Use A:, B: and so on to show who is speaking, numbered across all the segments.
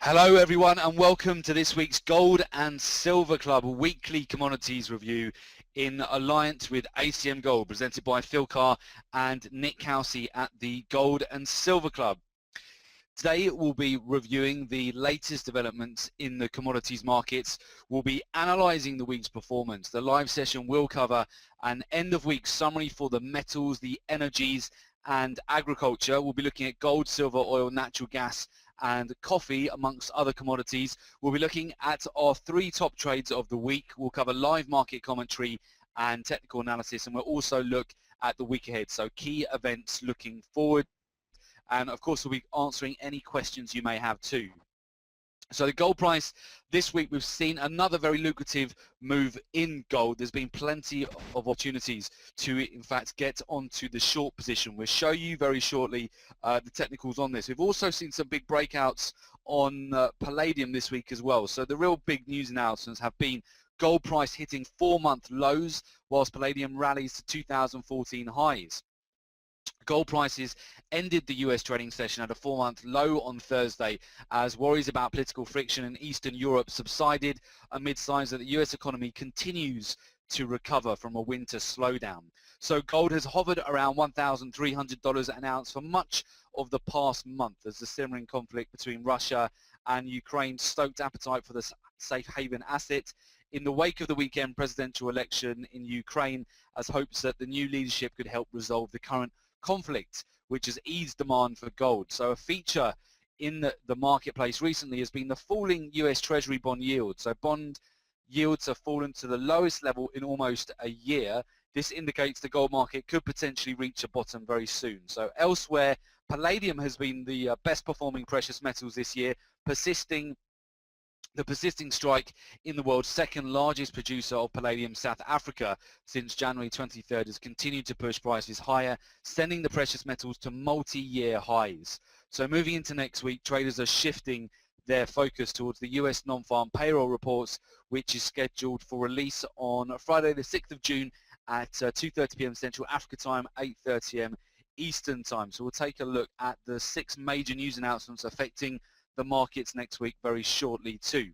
A: Hello everyone and welcome to this week's Gold and Silver Club weekly commodities review in alliance with ACM Gold, presented by Phil Carr and Nick Housey at the Gold and Silver Club. Today we'll be reviewing the latest developments in the commodities markets. We'll be analysing the week's performance. The live session will cover an end of week summary for the metals, the energies and agriculture. We'll be looking at gold, silver, oil, natural gas and coffee amongst other commodities. We'll be looking at our three top trades of the week. We'll cover live market commentary and technical analysis, and we'll also look at the week ahead, so key events looking forward. And of course we'll be answering any questions you may have too. So the gold price this week, we've seen another very lucrative move in gold. There's been plenty of opportunities to in fact get onto the short position. We'll show you very shortly the technicals on this. We've also seen some big breakouts on palladium this week as well. So the real big news announcements have been gold price hitting 4-month lows whilst palladium rallies to 2014 highs. Gold prices ended the U.S. trading session at a 4-month low on Thursday as worries about political friction in Eastern Europe subsided amid signs that the U.S. economy continues to recover from a winter slowdown. So gold has hovered around $1,300 an ounce for much of the past month as the simmering conflict between Russia and Ukraine stoked appetite for the safe haven asset. In the wake of the weekend presidential election in Ukraine, as hopes that the new leadership could help resolve the current conflict, which has eased demand for gold. So a feature in the marketplace recently has been the falling U.S. Treasury bond yield. So bond yields have fallen to the lowest level in almost a year. This indicates the gold market could potentially reach a bottom very soon. So elsewhere, palladium has been the best performing precious metals this year, the persisting strike in the world's second largest producer of palladium, South Africa, since January 23rd has continued to push prices higher, sending the precious metals to multi-year highs. So moving into next week, traders are shifting their focus towards the US non-farm payroll reports, which is scheduled for release on Friday the 6th of June at 2:30 p.m. Central Africa time, 8:30 a.m. Eastern time. So we'll take a look at the 6 major news announcements affecting the markets next week very shortly too.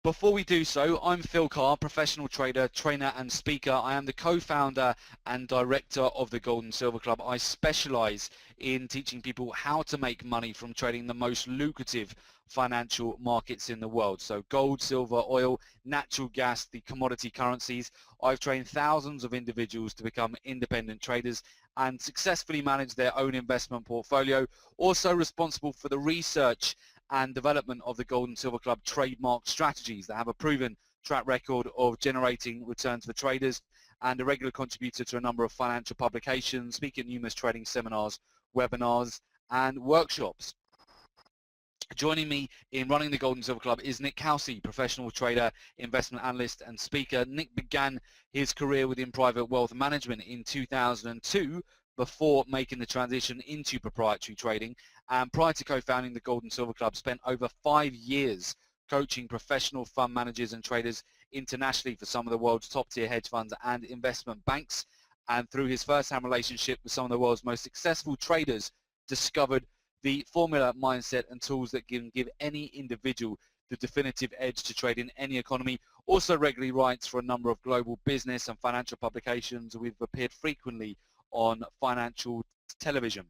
A: Before we do so, I'm Phil Carr, professional trader, trainer and speaker. I am the co-founder and director of the Gold and Silver Club. I specialize in teaching people how to make money from trading the most lucrative financial markets in the world. So gold, silver, oil, natural gas, the commodity currencies. I've trained thousands of individuals to become independent traders and successfully manage their own investment portfolio. Also responsible for the research and development of the Gold and Silver Club trademark strategies that have a proven track record of generating returns for traders, and a regular contributor to a number of financial publications, speak at numerous trading seminars, webinars and workshops. Joining me in running the Gold and Silver Club is Nick Housey, professional trader, investment analyst and speaker. Nick began his career within private wealth management in 2002 before making the transition into proprietary trading. And prior to co-founding the Gold and Silver Club, spent over 5 years coaching professional fund managers and traders internationally for some of the world's top-tier hedge funds and investment banks. And through his first-hand relationship with some of the world's most successful traders, discovered the formula, mindset and tools that can give any individual the definitive edge to trade in any economy. Also regularly writes for a number of global business and financial publications. We've appeared frequently on financial television.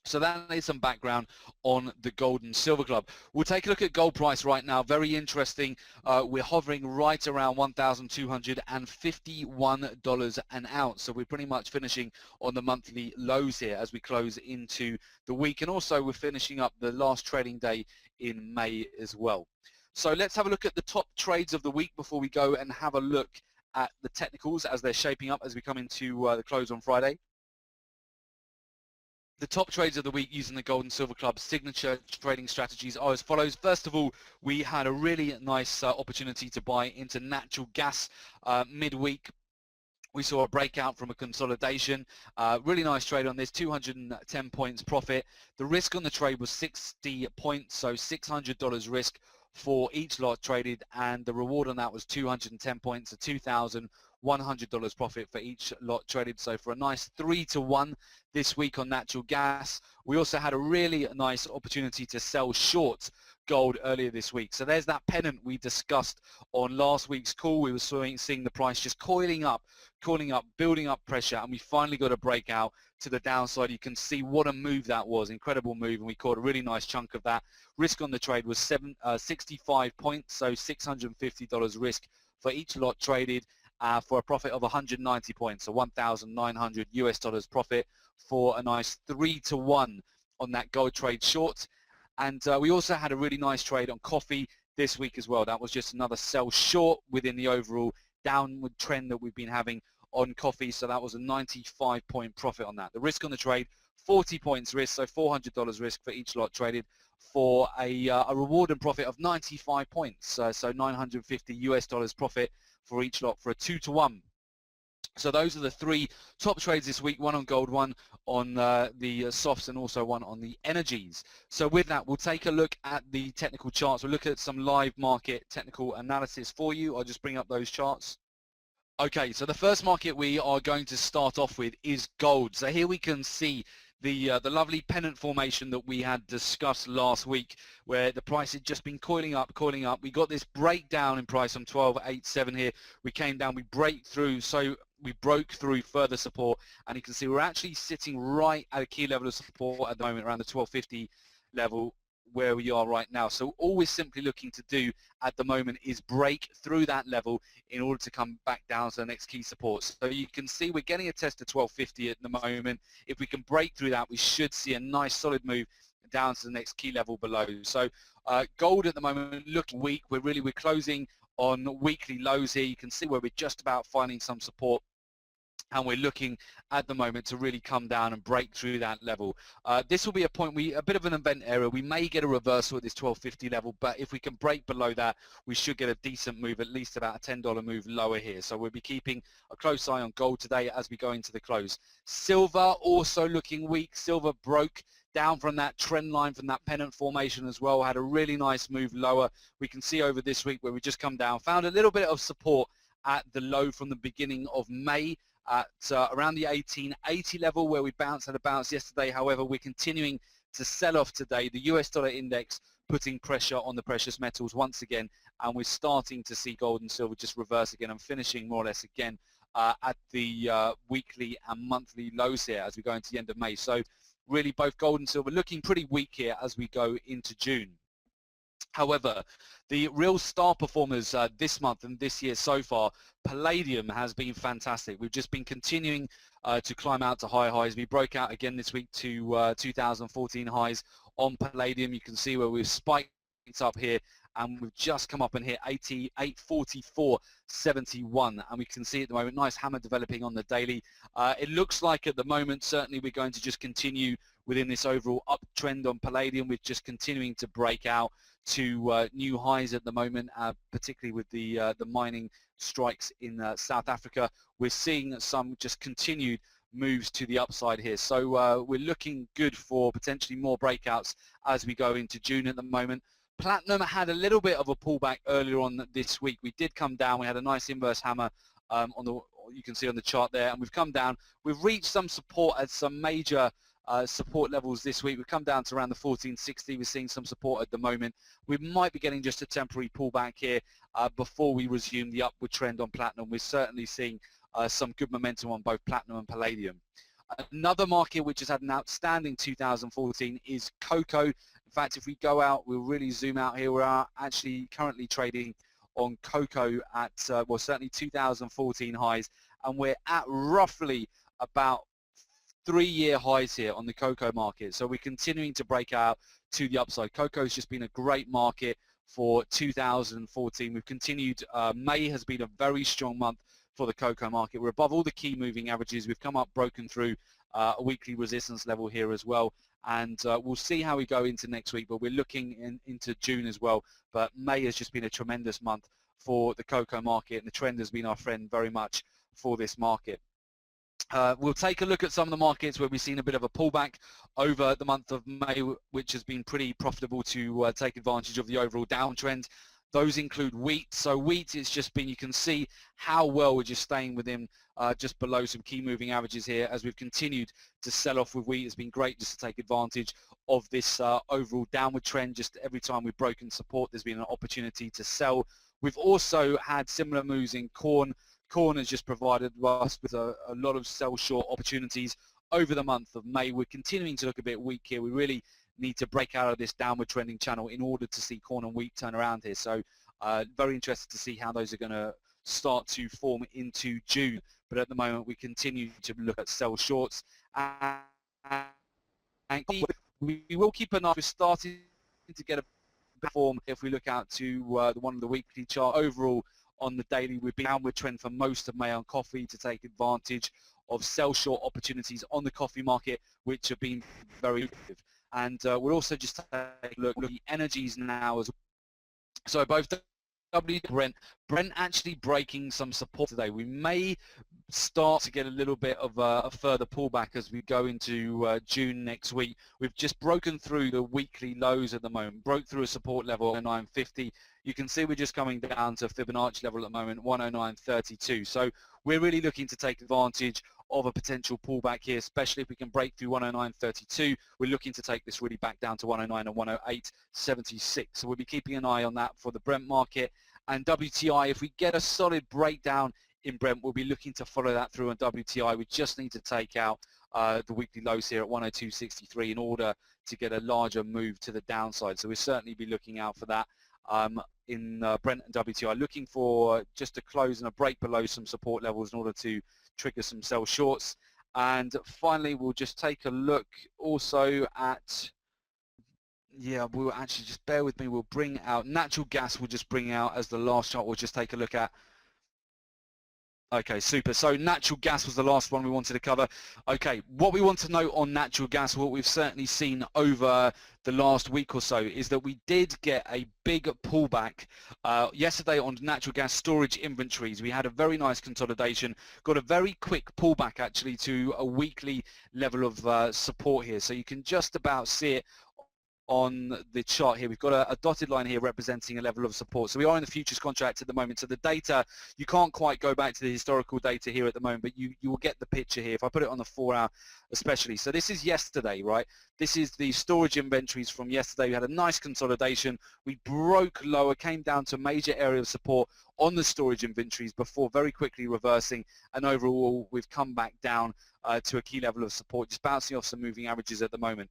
A: So that is some background on the Gold and Silver Club. We'll take a look at gold price right now. Very interesting. We're hovering right around $1,251 an ounce. So we're pretty much finishing on the monthly lows here as we close into the week. And also we're finishing up the last trading day in May as well. So let's have a look at the top trades of the week before we go and have a look at the technicals as they're shaping up as we come into the close on Friday. The top trades of the week using the Gold and Silver Club signature trading strategies are as follows. First of all, we had a really nice opportunity to buy into natural gas midweek. We saw a breakout from a consolidation. Really nice trade on this, 210 points profit. The risk on the trade was 60 points, so $600 risk for each lot traded, and the reward on that was 210 points, so $100 profit for each lot traded. So for a nice 3-to-1 this week on natural gas. We also had a really nice opportunity to sell short gold earlier this week. So there's that pennant we discussed on last week's call. We were seeing the price just coiling up, building up pressure, and we finally got a breakout to the downside. You can see what a move that was, incredible move, and we caught a really nice chunk of that. Risk on the trade was 65 points, so $650 risk for each lot traded, for a profit of 190 points, so $1,900 profit for a nice 3-to-1 on that gold trade short. And we also had a really nice trade on coffee this week as well. That was just another sell short within the overall downward trend that we've been having on coffee. So that was a 95-point profit on that. The risk on the trade, 40 points risk, so $400 risk for each lot traded, for a reward and profit of 95 points. So $950 profit for each lot for a 2-to-1. So those are the three top trades this week, one on gold, one on the softs, and also one on the energies. So with that, we'll take a look at the technical charts. We'll look at some live market technical analysis for you. I'll just bring up those charts. Okay, so the first market we are going to start off with is gold. So here we can see the lovely pennant formation that we had discussed last week, where the price had just been coiling up. We got this breakdown in price from 12.87 here. We came down, we broke through further support, and you can see we're actually sitting right at a key level of support at the moment, around the 1250 level where we are right now. So all we're simply looking to do at the moment is break through that level in order to come back down to the next key support. So you can see we're getting a test of 1250 at the moment. If we can break through that, we should see a nice solid move down to the next key level below. So gold at the moment looking weak. We're closing on weekly lows here. You can see where we're just about finding some support, and we're looking at the moment to really come down and break through that level. This will be a point, a bit of an event error. We may get a reversal at this 1250 level, but if we can break below that, we should get a decent move, at least about a $10 move lower here. So we'll be keeping a close eye on gold today as we go into the close. Silver also looking weak. Silver broke down from that trend line, from that pennant formation as well. Had a really nice move lower. We can see over this week where we just come down, found a little bit of support at the low from the beginning of May, at around the 1880 level, where we had a bounce yesterday. However, we're continuing to sell off today. The US dollar index putting pressure on the precious metals once again, and we're starting to see gold and silver just reverse again and finishing more or less again at the weekly and monthly lows here as we go into the end of May. So really both gold and silver looking pretty weak here as we go into June. However, the real star performers this month and this year so far, palladium has been fantastic. We've just been continuing to climb out to high highs. We broke out again this week to 2014 highs on palladium. You can see where we've spiked up here, and we've just come up and hit 88.44.71, and we can see at the moment nice hammer developing on the daily. It looks like at the moment certainly we're going to just continue within this overall uptrend on palladium. We're just continuing to break out to new highs at the moment, particularly with the mining strikes in South Africa. We're seeing some just continued moves to the upside here. So we're looking good for potentially more breakouts as we go into June at the moment. Platinum had a little bit of a pullback earlier on this week. We did come down. We had a nice inverse hammer you can see on the chart there, and we've come down. We've reached some support at some major support levels this week. We've come down to around the 1460. We're seeing some support at the moment. We might be getting just a temporary pullback here before we resume the upward trend on platinum. We're certainly seeing some good momentum on both platinum and palladium. Another market which has had an outstanding 2014 is cocoa. In fact, if we go out, we'll really zoom out here. We are actually currently trading on cocoa at, well, certainly 2014 highs, and we're at roughly about 3-year highs here on the cocoa market. So we're continuing to break out to the upside. Cocoa's just been a great market for 2014. We've continued. May has been a very strong month for the cocoa market. We're above all the key moving averages. We've come up, broken through a weekly resistance level here as well, and we'll see how we go into next week, but we're looking into June as well. But May has just been a tremendous month for the cocoa market, and the trend has been our friend very much for this market. We'll take a look at some of the markets where we've seen a bit of a pullback over the month of May, which has been pretty profitable to take advantage of the overall downtrend. Those include wheat. So wheat, it's just been, you can see how well we're just staying within just below some key moving averages here as we've continued to sell off with wheat. It's been great just to take advantage of this overall downward trend. Just every time we've broken support, there's been an opportunity to sell. We've also had similar moves in corn. Corn has just provided us with a lot of sell short opportunities over the month of May. We're continuing to look a bit weak here. We really need to break out of this downward trending channel in order to see corn and wheat turn around here. So very interested to see how those are going to start to form into June. But at the moment, we continue to look at sell shorts. And we will keep an eye. We're starting to get a bit of form if we look out to one of the weekly chart. Overall, on the daily, we've been downward trend for most of May on coffee to take advantage of sell short opportunities on the coffee market, which have been very lucrative. And we'll also just take a look at the energies now as well. So both Brent actually breaking some support today. We may start to get a little bit of a further pullback as we go into June next week. We've just broken through the weekly lows at the moment, broke through a support level at 109.50. You can see we're just coming down to Fibonacci level at the moment, 109.32. So we're really looking to take advantage of a potential pullback here, especially if we can break through 109.32. We're looking to take this really back down to 109 and 108.76. So we'll be keeping an eye on that for the Brent market. And WTI, if we get a solid breakdown in Brent, we'll be looking to follow that through on WTI. We just need to take out the weekly lows here at 102.63 in order to get a larger move to the downside. So we'll certainly be looking out for that in Brent and WTI, looking for just a close and a break below some support levels in order to trigger some sell shorts. And finally, we'll just take a look also at, we'll actually just bear with me, we'll bring out natural gas. We'll just bring out as the last chart. We'll just take a look at. Okay, super. So natural gas was the last one we wanted to cover. Okay, what we want to note on natural gas, what we've certainly seen over the last week or so, is that we did get a big pullback yesterday on natural gas storage inventories. We had a very nice consolidation, got a very quick pullback actually to a weekly level of support here. So you can just about see it on the chart here. We've got a dotted line here representing a level of support. So we are in the futures contract at the moment. So the data, you can't quite go back to the historical data here at the moment, but you will get the picture here if I put it on the 4 hour especially. So this is yesterday, right? This is the storage inventories from yesterday. We had a nice consolidation. We broke lower, came down to a major area of support on the storage inventories before very quickly reversing, and overall we've come back down to a key level of support, just bouncing off some moving averages at the moment.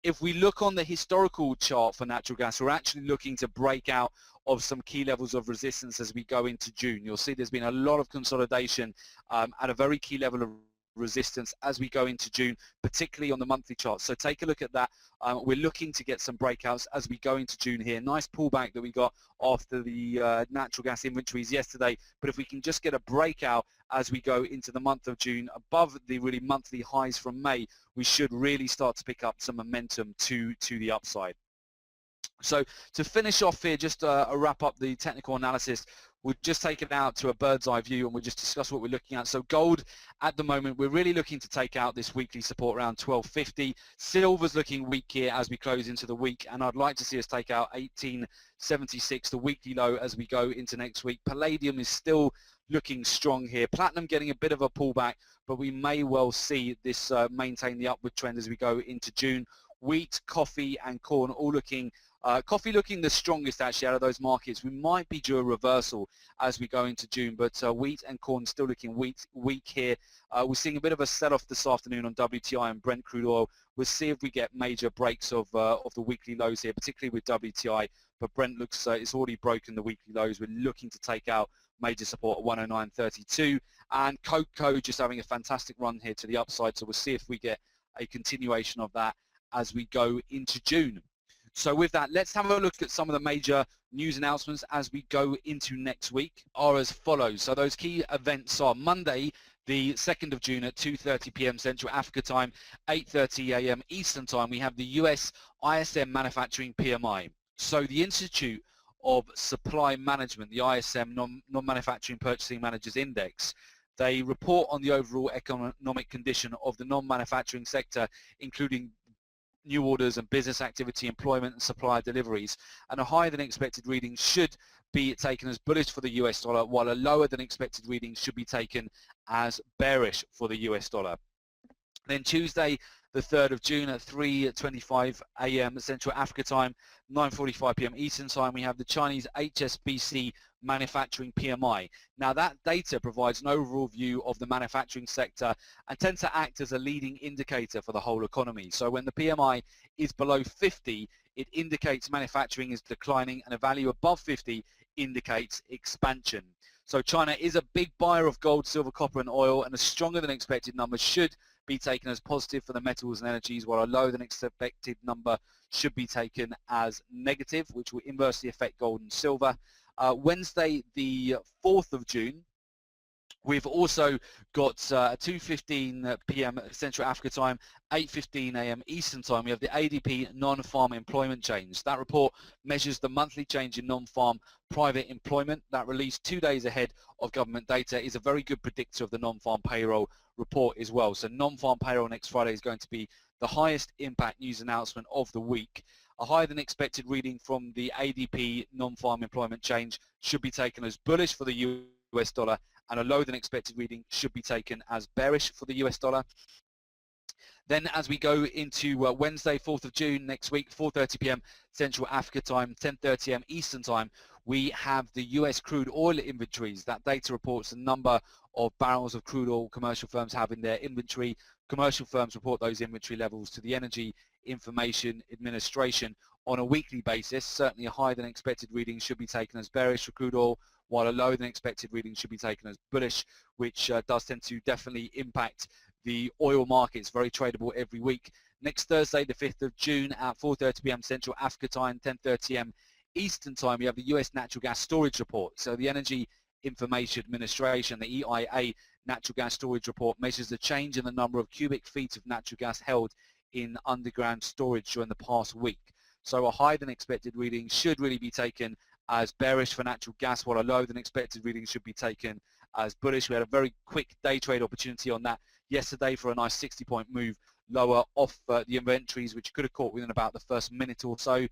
A: If we look on the historical chart for natural gas, we're actually looking to break out of some key levels of resistance as we go into June. You'll see there's been a lot of consolidation at a very key level of resistance as we go into June, particularly on the monthly chart. So take a look at that. We're looking to get some breakouts as we go into June here. Nice pullback that we got after the natural gas inventories yesterday. But if we can just get a breakout as we go into the month of June above the really monthly highs from May, we should really start to pick up some momentum to the upside. So to finish off here, just wrap up the technical analysis, we'll just take it out to a bird's eye view and we'll just discuss what we're looking at. So gold at the moment, we're really looking to take out this weekly support around 1250. Silver's looking weak here as we close into the week, and I'd like to see us take out 1876, the weekly low, as we go into next week. Palladium is still looking strong here. Platinum getting a bit of a pullback, but we may well see this maintain the upward trend as we go into June. Wheat, coffee and corn all looking, coffee looking the strongest actually out of those markets. We might be due a reversal as we go into June, but wheat and corn still looking weak here. We're seeing a bit of a sell-off this afternoon on WTI and Brent crude oil. We'll see if we get major breaks of the weekly lows here, particularly with WTI, but Brent looks it's already broken the weekly lows. We're looking to take out major support at 109.32, and cocoa just having a fantastic run here to the upside, so we'll see if we get a continuation of that as we go into June. So with that, let's have a look at some of the major news announcements as we go into next week are as follows. So those key events are Monday, the 2nd of June at 2:30 p.m. Central Africa time, 8:30 a.m. Eastern time. We have the U.S. ISM Manufacturing PMI. So the Institute of Supply Management, the ISM Non-Manufacturing Purchasing Managers Index, they report on the overall economic condition of the non-manufacturing sector, including new orders and business activity, employment and supplier deliveries, and a higher than expected reading should be taken as bullish for the US dollar, while a lower than expected reading should be taken as bearish for the US dollar. Then Tuesday, the 3rd of June at 3:25 a.m. Central Africa time, 9:45 p.m. Eastern time, we have the Chinese HSBC manufacturing PMI. Now that data provides an overall view of the manufacturing sector and tends to act as a leading indicator for the whole economy. So when the PMI is below 50, it indicates manufacturing is declining, and a value above 50 indicates expansion. So China is a big buyer of gold, silver, copper and oil, and a stronger than expected number should be taken as positive for the metals and energies, while a lower than expected number should be taken as negative, which will inversely affect gold and silver. Wednesday, the 4th of June, we've also got 2:15 p.m. Central Africa time, 8:15 a.m. Eastern time. We have the ADP non-farm employment change. That report measures the monthly change in non-farm private employment. That released 2 days ahead of government data is a very good predictor of the non-farm payroll report as well. So non-farm payroll next Friday is going to be the highest impact news announcement of the week. A higher than expected reading from the ADP non-farm employment change should be taken as bullish for the US dollar, and a lower than expected reading should be taken as bearish for the US dollar. Then as we go into Wednesday, 4th of June next week, 4:30 p.m. Central Africa time, 10:30 a.m. Eastern time, we have the US crude oil inventories. That data reports the number of barrels of crude oil commercial firms have in their inventory. Commercial firms report those inventory levels to the Energy Information Administration on a weekly basis. Certainly a higher than expected reading should be taken as bearish for crude oil, while a lower than expected reading should be taken as bullish, which does tend to definitely impact the oil markets, very tradable every week. Next Thursday, the 5th of June at 4:30 p.m. Central Africa time, 10:30 a.m. Eastern time, we have the US natural gas storage report. So the Energy Information Administration, the EIA natural gas storage report, measures the change in the number of cubic feet of natural gas held in underground storage during the past week. So a higher than expected reading should really be taken as bearish for natural gas, while a lower than expected reading should be taken as bullish. We had a very quick day trade opportunity on that yesterday for a nice 60-point move lower off the inventories, which could have caught within about the first minute or so.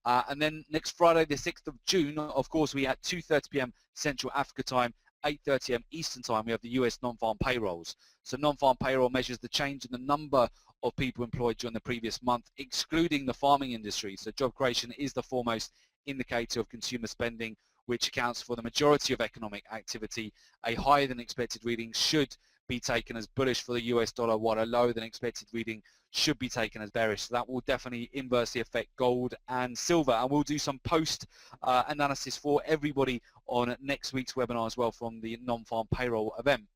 A: And then next Friday, the 6th of June, of course, we had 2:30 p.m. Central Africa time, 8:30 a.m. Eastern time, we have the US non-farm payrolls. So non-farm payroll measures the change in the number of people employed during the previous month, excluding the farming industry. So job creation is the foremost indicator of consumer spending, which accounts for the majority of economic activity. A higher than expected reading should be taken as bullish for the US dollar, while a lower than expected reading should be taken as bearish. So that will definitely inversely affect gold and silver. And we'll do some post analysis for everybody on next week's webinar as well from the non-farm payroll event.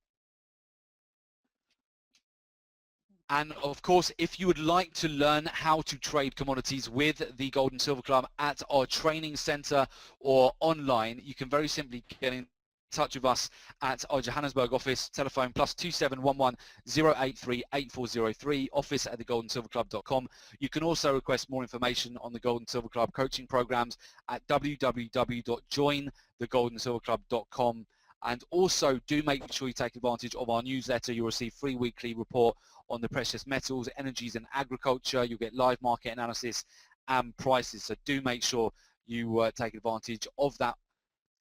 A: And of course, if you would like to learn how to trade commodities with the Gold and Silver Club at our training center or online, you can very simply get in touch with us at our Johannesburg office, telephone +2711 083 8403, office at thegoldensilverclub.com. You can also request more information on the Gold and Silver Club coaching programs at www.jointhegoldensilverclub.com. And also do make sure you take advantage of our newsletter. You'll receive free weekly report on the precious metals, energies and agriculture. You'll get live market analysis and prices. So do make sure you take advantage of that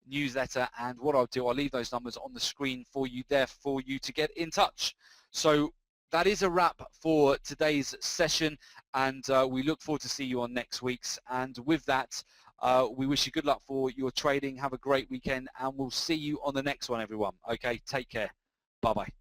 A: newsletter. And what I'll do, I'll leave those numbers on the screen for you there for you to get in touch. So that is a wrap for today's session, and we look forward to see you on next week's. And with that, we wish you good luck for your trading. Have a great weekend, and we'll see you on the next one, everyone. Okay, take care. Bye-bye.